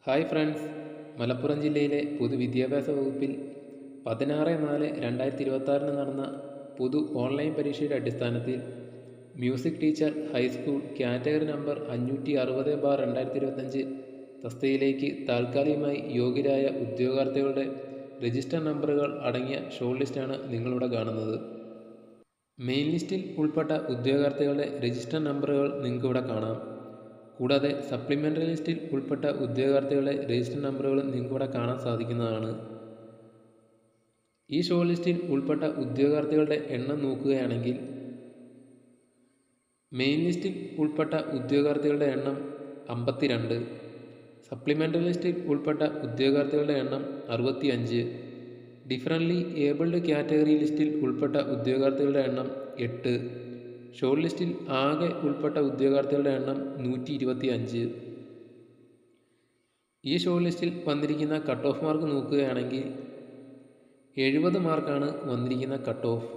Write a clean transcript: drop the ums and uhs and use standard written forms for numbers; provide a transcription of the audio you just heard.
Hi friends, Malappuram ജില്ലയിലെ പൊതുവിദ്യാഭ്യാസ വകുപ്പിൽ 16/4/2026 നടന്ന പൊതു ഓൺലൈൻ പരീക്ഷയുടെ അടിസ്ഥാനത്തിൽ music teacher high school category number 560/2025 തസ്തികയിലേക്ക് താൽക്കാലികമായി യോഗ്യരായ ഉദ്യോഗാർത്ഥികളുടെ രജിസ്റ്റർ നമ്പറുകൾ അടങ്ങിയ ഷോർട്ട് ലിസ്റ്റാണ് നിങ്ങളിവിടെ കാണുന്നത്. മെയിൻ ലിസ്റ്റിൽ ഉൾപ്പെട്ട ഉദ്യോഗാർത്ഥികളുടെ രജിസ്റ്റർ നമ്പറുകൾ നിങ്ങൾക്കിവിടെ കാണാം. കൂടാതെ സപ്ലിമെൻ്ററി ലിസ്റ്റിൽ ഉൾപ്പെട്ട ഉദ്യോഗാർത്ഥികളുടെ രജിസ്റ്റർ നമ്പറുകളും നിങ്ങൾക്കിവിടെ കാണാൻ സാധിക്കുന്നതാണ്. ഈ ഷോർട്ട് ലിസ്റ്റിൽ ഉൾപ്പെട്ട ഉദ്യോഗാർത്ഥികളുടെ എണ്ണം നോക്കുകയാണെങ്കിൽ മെയിൻ ലിസ്റ്റിൽ ഉൾപ്പെട്ട ഉദ്യോഗാർത്ഥികളുടെ എണ്ണം 52, സപ്ലിമെൻ്ററി ലിസ്റ്റിൽ ഉൾപ്പെട്ട ഉദ്യോഗാർത്ഥികളുടെ എണ്ണം 65, ഡിഫറൻ്റ്ലി ഏബിൾഡ് കാറ്റഗറി ലിസ്റ്റിൽ ഉൾപ്പെട്ട ഉദ്യോഗാർത്ഥികളുടെ എണ്ണം 8, ഷോർട്ട് ലിസ്റ്റിൽ ആകെ ഉൾപ്പെട്ട ഉദ്യോഗാർത്ഥികളുടെ എണ്ണം 125. ഈ ഷോർട്ട് ലിസ്റ്റിൽ വന്നിരിക്കുന്ന കട്ട് ഓഫ് മാർക്ക് നോക്കുകയാണെങ്കിൽ 70 മാർക്കാണ് വന്നിരിക്കുന്ന കട്ട് ഓഫ്.